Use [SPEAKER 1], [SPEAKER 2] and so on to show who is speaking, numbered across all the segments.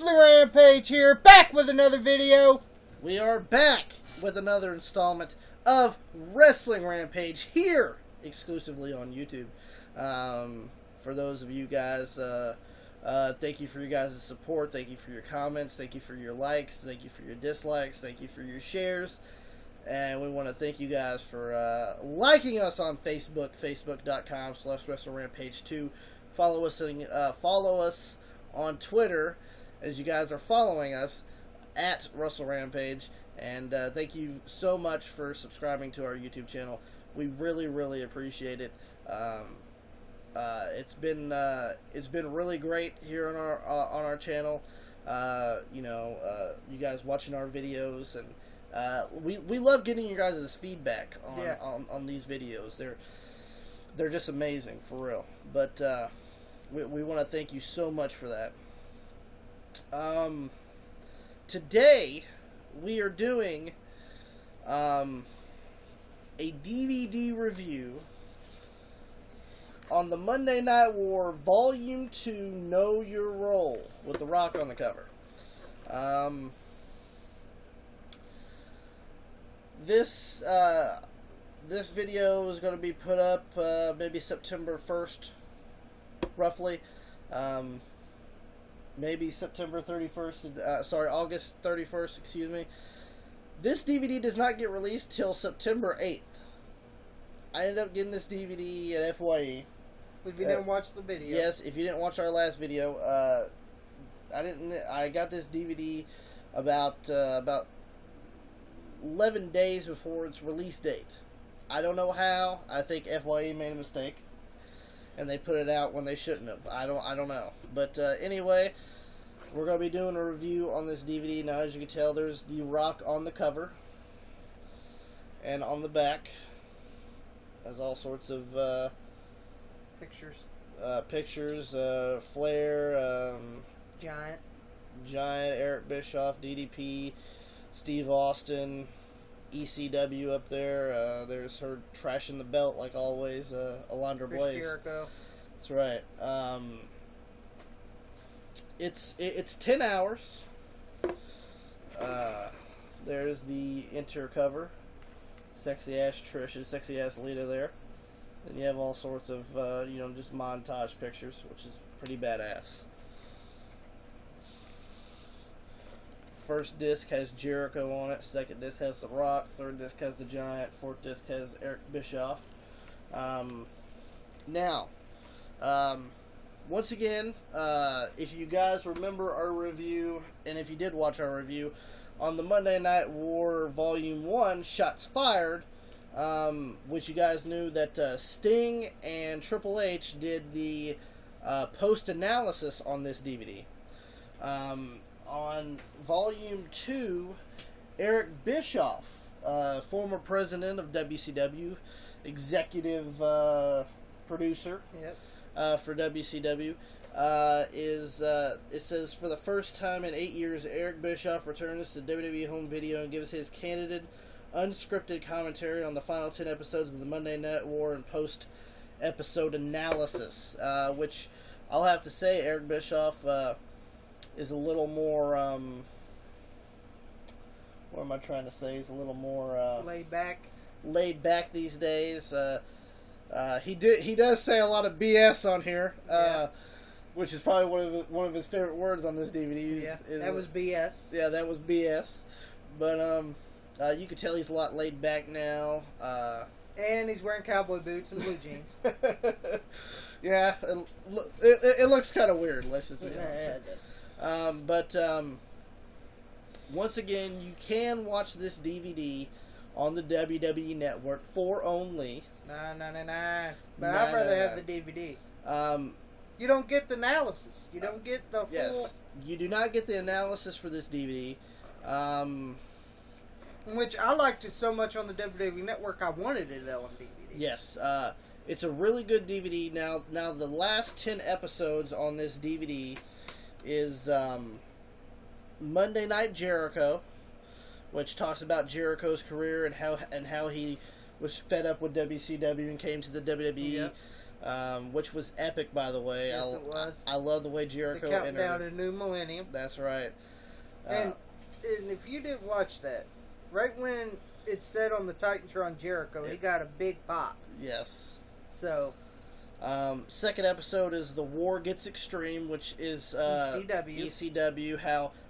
[SPEAKER 1] Wrestling Rampage here, back with another video.
[SPEAKER 2] We are back with another installment of Wrestling Rampage here, exclusively on YouTube. For those of you guys, thank you for your guys' support, thank you for your comments, thank you for your likes, thank you for your dislikes, thank you for your shares. And we want to thank you guys for liking us on Facebook, facebook.com/WrestleRampage2. Follow us on Twitter, as you guys are following us, at Wrestle Rampage. And thank you so much for subscribing to our YouTube channel. We really, really appreciate it. It's been really great here on our channel. You guys watching our videos, and we love getting you guys' feedback on these videos. They're just amazing, for real. But we want to thank you so much for that. Today we are doing a DVD review on the Monday Night War Volume 2 Know Your Role with The Rock on the cover. This video is going to be put up maybe September 1st, roughly. Maybe September 31st, August 31st, excuse me. This DVD does not get released till September 8th. I ended up getting this DVD at FYE.
[SPEAKER 1] If you didn't watch the video.
[SPEAKER 2] Yes, if you didn't watch our last video, I got this DVD about 11 days before its release date. I don't know how. I think FYE made a mistake, and they put it out when they shouldn't have. I don't know. But anyway, we're going to be doing a review on this DVD. Now, as you can tell, there's The Rock on the cover. And on the back, there's all sorts of
[SPEAKER 1] pictures.
[SPEAKER 2] Flair,
[SPEAKER 1] Giant,
[SPEAKER 2] Eric Bischoff, DDP, Steve Austin, ECW up there. There's her trashing the belt like always. Alundra Blaze.
[SPEAKER 1] Jericho.
[SPEAKER 2] That's right. It's 10 hours. There's the interior cover. Sexy ass Trish and sexy ass Lita there. Then you have all sorts of just montage pictures, which is pretty badass. First disc has Jericho on it. Second disc has The Rock. Third disc has The Giant. Fourth disc has Eric Bischoff. Once again, if you guys remember our review, and if you did watch our review, on the Monday Night War Volume 1, Shots Fired, which you guys knew that Sting and Triple H did the post-analysis on this DVD. On Volume 2, Eric Bischoff, former president of WCW, executive producer for WCW, it says, for the first time in 8 years, Eric Bischoff returns to WWE home video and gives his candid, unscripted commentary on the final 10 episodes of the Monday Night War and post-episode analysis, which I'll have to say Eric Bischoff is a little more, what am I trying to say? He's a little more
[SPEAKER 1] laid back
[SPEAKER 2] these days. He does say a lot of BS on here, which is probably one of his favorite words on this DVD.
[SPEAKER 1] That was BS.
[SPEAKER 2] Yeah, that was BS. But you can tell he's a lot laid back now.
[SPEAKER 1] And he's wearing cowboy boots and blue jeans.
[SPEAKER 2] Yeah, it looks kind of weird. Let's just be honest. But once again, you can watch this DVD on the WWE Network for only
[SPEAKER 1] $9.99. But I'd rather have the DVD. You don't get the analysis. You don't get the full...
[SPEAKER 2] Yes, you do not get the analysis for this DVD.
[SPEAKER 1] Which I liked it so much on the WWE Network, I wanted it on DVD.
[SPEAKER 2] Yes, it's a really good DVD. Now the last 10 episodes on this DVD is Monday Night Jericho, which talks about Jericho's career and how he was fed up with WCW and came to the WWE. which was epic, by the way.
[SPEAKER 1] Yes, it was.
[SPEAKER 2] I love the way Jericho
[SPEAKER 1] the countdown to New Millennium.
[SPEAKER 2] That's right.
[SPEAKER 1] And if you didn't watch that, right when it said on the Titantron Jericho, he got a big pop.
[SPEAKER 2] Yes.
[SPEAKER 1] So.
[SPEAKER 2] Second episode is The War Gets Extreme, which is ECW,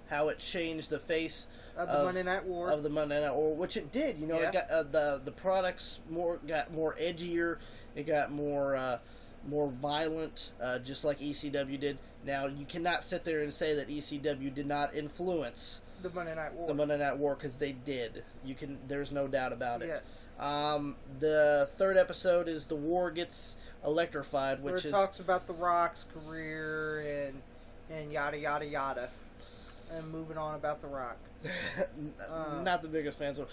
[SPEAKER 2] how it changed the face
[SPEAKER 1] of the Monday Night War.
[SPEAKER 2] Of the Monday Night War, which it did. You know, it got the products got more edgier. It got more violent, just like ECW did. Now, you cannot sit there and say that ECW did not influence
[SPEAKER 1] the Monday Night War.
[SPEAKER 2] The Monday Night War, because they did. There's no doubt about it.
[SPEAKER 1] Yes.
[SPEAKER 2] The third episode is The War Gets Electrified, which
[SPEAKER 1] talks about The Rock's career and yada yada yada, and moving on about The Rock.
[SPEAKER 2] Not the biggest fan. So.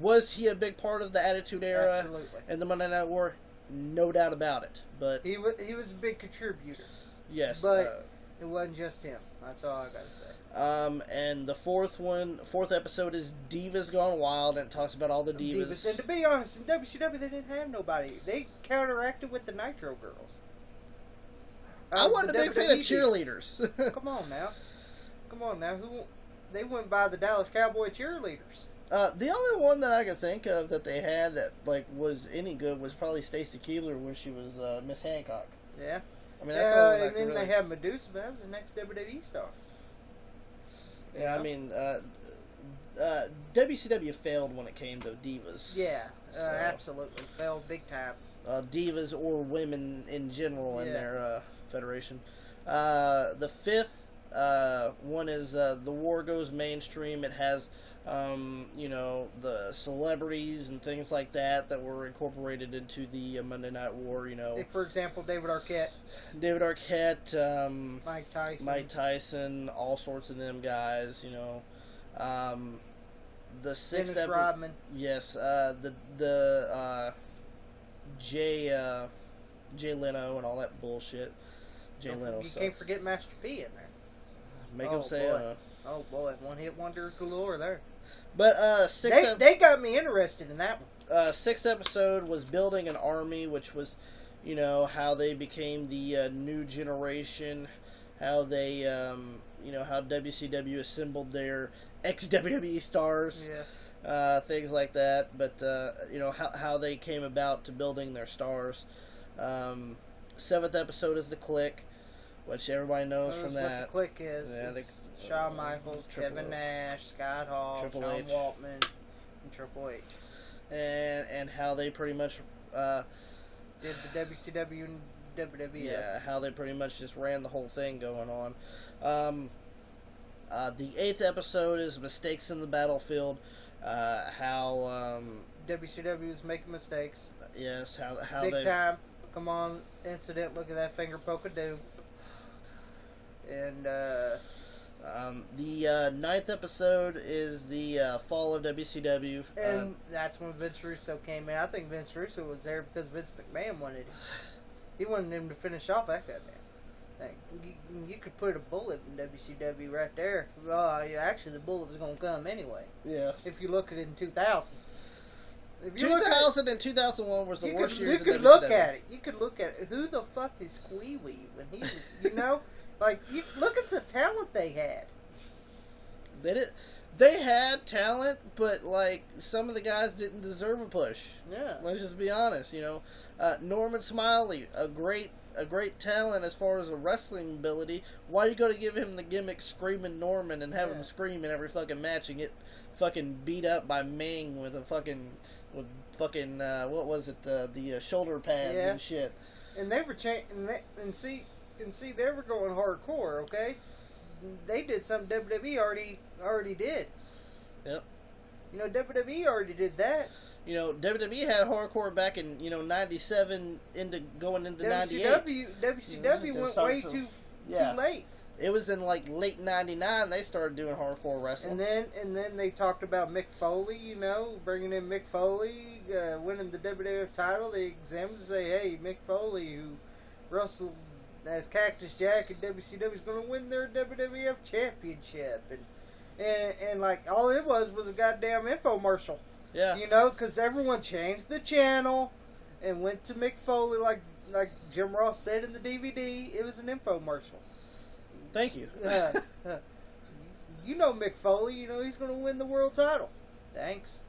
[SPEAKER 1] Was
[SPEAKER 2] he a big part of the Attitude Era?
[SPEAKER 1] Absolutely.
[SPEAKER 2] And the Monday Night War? No doubt about it. But
[SPEAKER 1] he was a big contributor.
[SPEAKER 2] Yes,
[SPEAKER 1] but it wasn't just him. That's all I gotta say.
[SPEAKER 2] And the fourth episode is Divas Gone Wild, and it talks about all the divas.
[SPEAKER 1] And to be honest, in WCW they didn't have nobody. They counteracted with the Nitro Girls.
[SPEAKER 2] I wasn't a big fan of Cheerleaders.
[SPEAKER 1] Come on now. They went by the Dallas Cowboy Cheerleaders.
[SPEAKER 2] The only one that I could think of that they had that was any good was probably Stacy Keibler when she was Miss Hancock.
[SPEAKER 1] Yeah.
[SPEAKER 2] I mean, that's
[SPEAKER 1] and then they have Medusa. That was the next WWE star.
[SPEAKER 2] Yeah, I mean, WCW failed when it came to divas.
[SPEAKER 1] Yeah, absolutely. Failed big time.
[SPEAKER 2] Divas or women in general in their federation. The fifth one is The War Goes Mainstream. It has, the celebrities and things like that were incorporated into the Monday Night War,
[SPEAKER 1] Like, for example, David Arquette, Mike Tyson,
[SPEAKER 2] all sorts of them guys, the sixth
[SPEAKER 1] Dennis Rodman.
[SPEAKER 2] Yes, Jay Leno and all that bullshit. You
[SPEAKER 1] can't forget Master P in there.
[SPEAKER 2] Make him say,
[SPEAKER 1] oh boy, one hit wonder galore there.
[SPEAKER 2] But
[SPEAKER 1] they got me interested in that
[SPEAKER 2] one. Sixth episode was Building an Army, which was, how they became the new generation, how they, how WCW assembled their ex-WWE stars, things like that. But how they came about to building their stars. Seventh episode is the Cliq, which everybody knows from that.
[SPEAKER 1] What the Cliq is. Yeah, it's Shawn Michaels, Kevin Nash, Scott Hall, Sean Waltman, and Triple H.
[SPEAKER 2] And how they pretty much
[SPEAKER 1] did the WCW and WWE.
[SPEAKER 2] Yeah, how they pretty much just ran the whole thing going on. The eighth episode is Mistakes in the Battlefield. How
[SPEAKER 1] WCW is making mistakes.
[SPEAKER 2] Yes, how
[SPEAKER 1] big time. Come on, incident. Look at that finger poke of doom. And
[SPEAKER 2] the ninth episode is the fall of WCW,
[SPEAKER 1] and that's when Vince Russo came in. I think Vince Russo was there because Vince McMahon wanted him. He wanted him to finish off that goddamn thing. You could put a bullet in WCW right there. Well, actually, the bullet was going to come anyway.
[SPEAKER 2] Yeah.
[SPEAKER 1] If you look at it in 2000.
[SPEAKER 2] 2000 and 2001 was the worst years in WCW.
[SPEAKER 1] You could look at it. You could look at it. Who the fuck is Quee-Wee when he was, Like, you look at the talent they had.
[SPEAKER 2] They had talent, but, like, some of the guys didn't deserve a push.
[SPEAKER 1] Yeah.
[SPEAKER 2] Let's just be honest, Norman Smiley, a great talent as far as a wrestling ability. Why you got to give him the gimmick Screaming Norman and have him scream in every fucking match and get fucking beat up by Ming with what was it, the shoulder pads and shit. And
[SPEAKER 1] they were and see, they were going hardcore, okay? They did something WWE already did.
[SPEAKER 2] Yep.
[SPEAKER 1] WWE already did that.
[SPEAKER 2] WWE had hardcore back in, 97 going into 98.
[SPEAKER 1] WCW went way too late.
[SPEAKER 2] It was in like late '99 they started doing hardcore wrestling.
[SPEAKER 1] And then they talked about Mick Foley, bringing in Mick Foley, winning the WWF title. They examined and say, hey, Mick Foley, who wrestled as Cactus Jack in WCW, is going to win their WWF championship. And like all it was a goddamn infomercial.
[SPEAKER 2] Yeah.
[SPEAKER 1] Because everyone changed the channel and went to Mick Foley like like Jim Ross said in the DVD, it was an infomercial.
[SPEAKER 2] Thank you.
[SPEAKER 1] You know Mick Foley. You know he's going to win the world title. Thanks,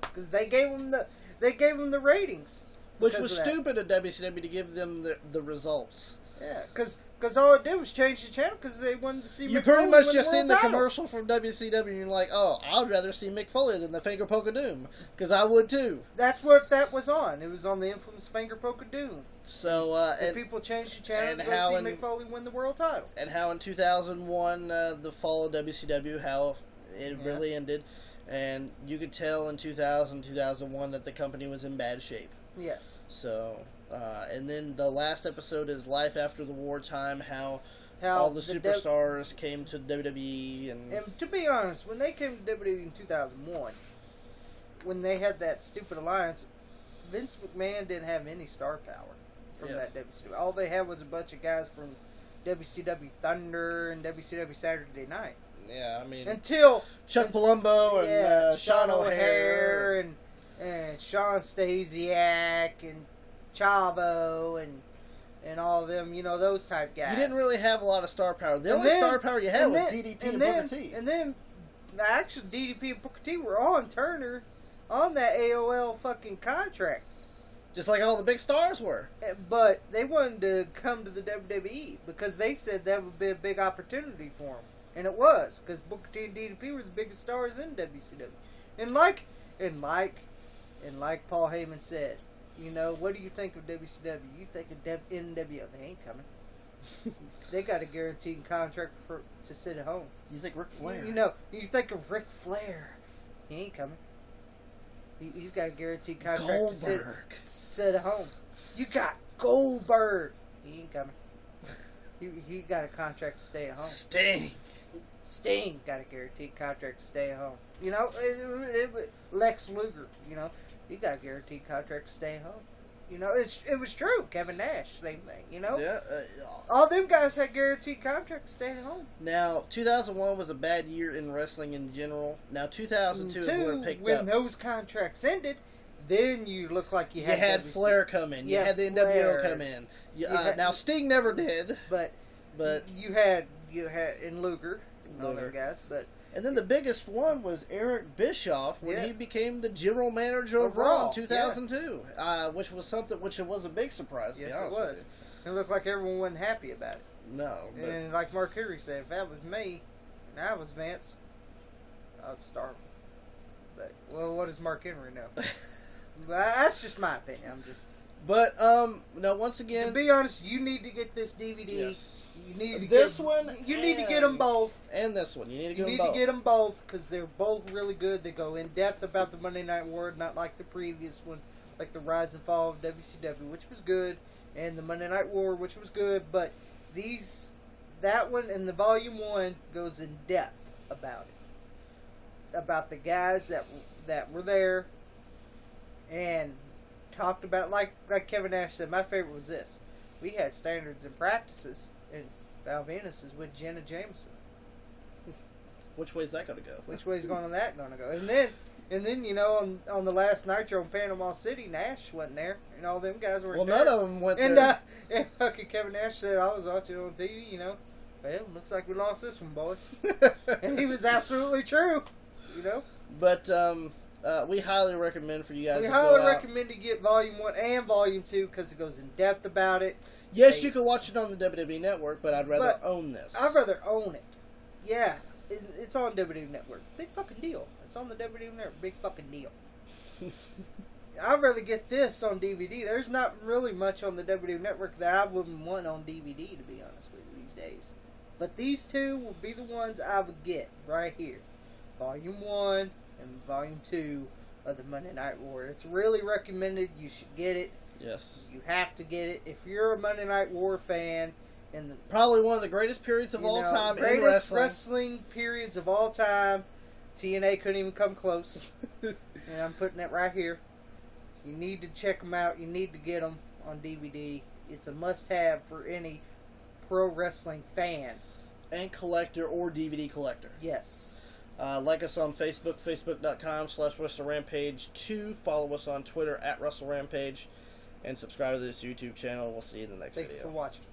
[SPEAKER 1] because they gave him the ratings,
[SPEAKER 2] which was stupid of WCW to give them the results.
[SPEAKER 1] Yeah, because all it did was change the channel because they wanted to see.
[SPEAKER 2] You
[SPEAKER 1] Mick
[SPEAKER 2] pretty
[SPEAKER 1] Foley
[SPEAKER 2] much
[SPEAKER 1] win
[SPEAKER 2] just
[SPEAKER 1] the
[SPEAKER 2] seen the
[SPEAKER 1] world title.
[SPEAKER 2] commercial from WCW and you're like, oh, I'd rather see Mick Foley than the Finger Poke of Doom, because I would too.
[SPEAKER 1] That's what that was on. It was on the infamous Finger Poke of Doom.
[SPEAKER 2] So
[SPEAKER 1] and people changed the channel to go see Mick Foley win the world title.
[SPEAKER 2] And how in 2001, the fall of WCW, how it really ended. And you could tell in 2000, 2001 that the company was in bad shape.
[SPEAKER 1] Yes.
[SPEAKER 2] So, and then the last episode is Life After the Wartime, how all the superstars came to WWE. And
[SPEAKER 1] to be honest, when they came to WWE in 2001, when they had that stupid alliance, Vince McMahon didn't have any star power from that WCW. All they had was a bunch of guys from WCW Thunder and WCW Saturday Night.
[SPEAKER 2] Yeah, I mean...
[SPEAKER 1] Until...
[SPEAKER 2] Chuck Palumbo and Sean O'Hare
[SPEAKER 1] and Sean Stasiak and Chavo and all of them, you know, those type guys.
[SPEAKER 2] You didn't really have a lot of star power. The only star power you had was DDP and Booker T.
[SPEAKER 1] And then, actually, DDP and Booker T were on Turner on that AOL fucking contract.
[SPEAKER 2] Just like all the big stars were.
[SPEAKER 1] But they wanted to come to the WWE because they said that would be a big opportunity for them. And it was, because Booker T and DDP were the biggest stars in WCW. And like Paul Heyman said, you know, what do you think of WCW? You think of NWO? They ain't coming. They got a guaranteed contract to sit at home.
[SPEAKER 2] You think Ric Flair?
[SPEAKER 1] You know, you think of Ric Flair. He ain't coming. He's got a guaranteed contract to sit at home. You got Goldberg. He ain't coming. He got a contract to stay at home. Sting got a guaranteed contract to stay at home. You know, Lex Luger, you know, he got a guaranteed contract to stay at home. You know, it was true. Kevin Nash, same thing, you know?
[SPEAKER 2] Yeah.
[SPEAKER 1] All them guys had guaranteed contracts to stay at home.
[SPEAKER 2] Now, 2001 was a bad year in wrestling in general. Now, 2002 is where it picked up.
[SPEAKER 1] When those contracts ended, then you look like you had
[SPEAKER 2] Flair come in. You had the NWO come in. Now, Sting never did.
[SPEAKER 1] But you had in Luger and all them guys, but...
[SPEAKER 2] And then the biggest one was Eric Bischoff when he became the general manager of Raw in 2002, which was a big surprise.
[SPEAKER 1] Yes, it was. It looked like everyone wasn't happy about it.
[SPEAKER 2] No.
[SPEAKER 1] And like Mark Henry said, if that was me, and I was Vince, I'd starve him. But, well, what does Mark Henry know? That's just my opinion.
[SPEAKER 2] But, no, once again...
[SPEAKER 1] To be honest, you need to get this DVD.
[SPEAKER 2] Yes.
[SPEAKER 1] You need to
[SPEAKER 2] You
[SPEAKER 1] need to get them both.
[SPEAKER 2] And this one. You need to get them both.
[SPEAKER 1] You need to get them both because they're both really good. They go in depth about the Monday Night War, not like the previous one, like the Rise and Fall of WCW, which was good, and the Monday Night War, which was good. But that one and the Volume 1 goes in depth about it, about the guys that were there, and talked about like Kevin Nash said. My favorite was this: we had standards and practices. And Val Venus is with Jenna Jameson.
[SPEAKER 2] Which way's that going to go?
[SPEAKER 1] Which way's that going to go? And then you know on the last Nitro in Panama City, Nash wasn't there, and all them guys weren't there.
[SPEAKER 2] Well, none of them went there.
[SPEAKER 1] And fucking Kevin Nash said, "I was watching on TV, you know. Well, looks like we lost this one, boys." And he was absolutely true, you know.
[SPEAKER 2] But we highly recommend for you guys.
[SPEAKER 1] We highly recommend to get Volume 1 and Volume 2 because it goes in depth about it.
[SPEAKER 2] Yes, you can watch it on the WWE Network, but I'd rather own this.
[SPEAKER 1] I'd rather own it. Yeah, it's on WWE Network. Big fucking deal. It's on the WWE Network. Big fucking deal. I'd rather get this on DVD. There's not really much on the WWE Network that I wouldn't want on DVD, to be honest with you, these days. But these two will be the ones I would get right here. Volume 1 and Volume 2 of the Monday Night War. It's really recommended. You should get it.
[SPEAKER 2] Yes.
[SPEAKER 1] You have to get it. If you're a Monday Night War fan, and
[SPEAKER 2] probably one of the greatest periods of all time in wrestling.
[SPEAKER 1] Greatest wrestling periods of all time. TNA couldn't even come close. And I'm putting that right here. You need to check them out. You need to get them on DVD. It's a must-have for any pro wrestling fan.
[SPEAKER 2] And collector or DVD collector.
[SPEAKER 1] Yes.
[SPEAKER 2] Like us on Facebook, facebook.com/WrestleRampage2. Follow us on Twitter @WrestleRampage. and subscribe to this YouTube channel. We'll see you in the next
[SPEAKER 1] Thank you
[SPEAKER 2] video.
[SPEAKER 1] for watching.